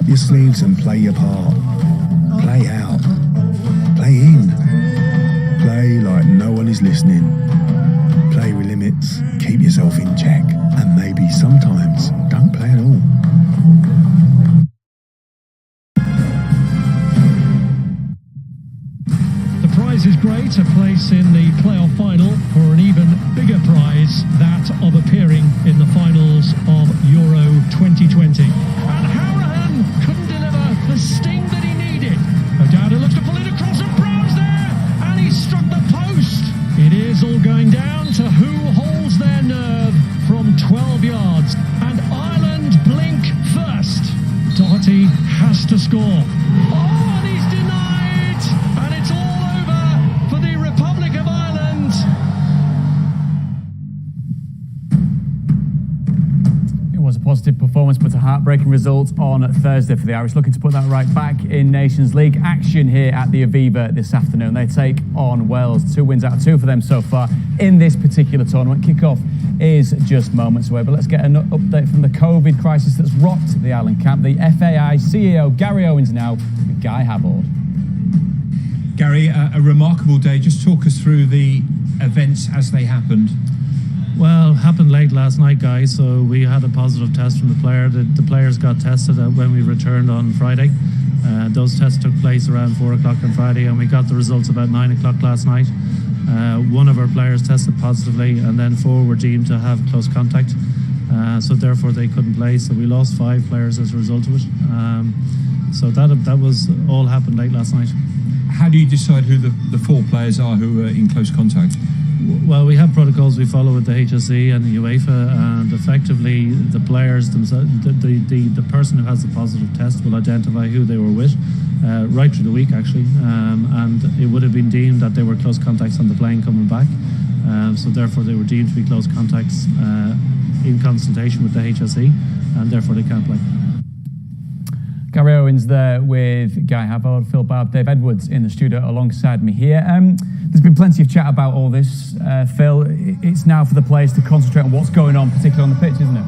your sleeves and play your part. Play out. Play in. Play like no one is listening. Play with limits. Keep yourself in check. And maybe sometimes don't play at all. The prize is great, a place in the playoff final for an even bigger prize, that of appearing in the finals of Euro 2020. And Hourihane couldn't deliver the sting that he needed. O'Dowda looks to pull it across and Brown's there, and he struck the post. It is all going down to who holds their nerve from 12 yards. And Ireland blink first. Doherty has to score. Oh, and he's denied! And it's all over for the Republic of Ireland. It was a positive performance, but a heartbreaking result on Thursday for the Irish, looking to put that right back in Nations League action here at the Aviva this afternoon. They take on Wales. 2 wins out of 2 for them so far in this particular tournament. Kick-off is just moments away, but let's get an update from the COVID crisis that's rocked the Ireland camp. The FAI CEO Gary Owens now with Guy Havard. Gary, a remarkable day. Just talk us through the events as they happened. Well, it happened late last night, guys. So we had a positive test from the player. The players got tested when we returned on Friday. Those tests took place around 4 o'clock on Friday, and we got the results about 9 o'clock last night. One of our players tested positively, and then 4 were deemed to have close contact. So therefore they couldn't play. So we lost 5 players as a result of it. So that was all happened late last night. How do you decide who the 4 players are who are in close contact? Well, we have protocols we follow with the HSE and the UEFA, and effectively the players themselves, the person who has the positive test will identify who they were with right through the week actually, and it would have been deemed that they were close contacts on the plane coming back, so therefore they were deemed to be close contacts in consultation with the HSE, and therefore they can't play. Gary Owens there with Guy Havard, Phil Barb, Dave Edwards in the studio alongside me here. There's been plenty of chat about all this, Phil. It's now for the players to concentrate on what's going on, particularly on the pitch, isn't it?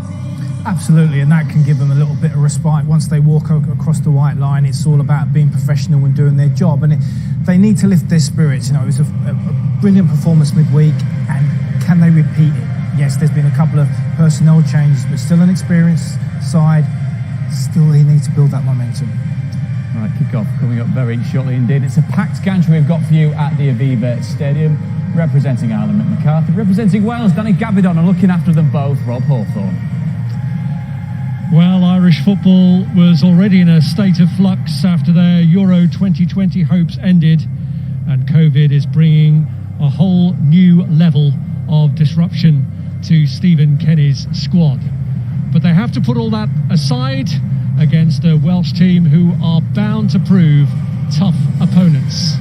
Absolutely, and that can give them a little bit of respite. Once they walk across the white line, it's all about being professional and doing their job, and they need to lift their spirits. You know, it was a brilliant performance midweek, and can they repeat it? Yes, there's been a couple of personnel changes, but still an experienced side. Still, they need to build that momentum. Right, kick-off coming up very shortly indeed. It's a packed gantry we've got for you at the Aviva Stadium. Representing Ireland, Mick McCarthy. Representing Wales, Danny Gabbidon. And looking after them both, Rob Hawthorne. Well, Irish football was already in a state of flux after their Euro 2020 hopes ended, and COVID is bringing a whole new level of disruption to Stephen Kenny's squad. But they have to put all that aside against a Welsh team who are bound to prove tough opponents.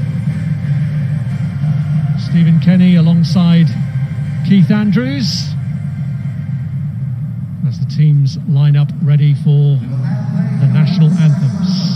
Stephen Kenny alongside Keith Andrews as the teams line up ready for the national anthems.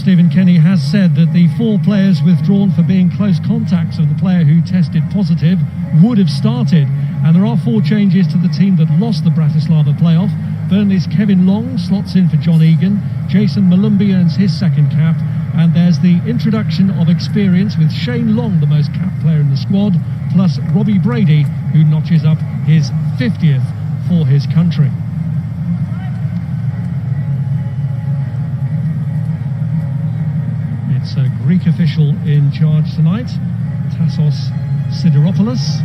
Stephen Kenny has said that the 4 players withdrawn for being close contacts of the player who tested positive would have started. And there are 4 changes to the team that lost the Bratislava playoff. Burnley's Kevin Long slots in for John Egan. Jason Malumbi earns his 2nd cap. And there's the introduction of experience with Shane Long, the most capped player in the squad, plus Robbie Brady, who notches up his 50th for his country. It's a Greek official in charge tonight, Tassos Sideropoulos.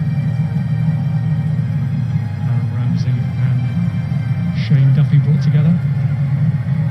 Ramsey and Shane Duffy brought together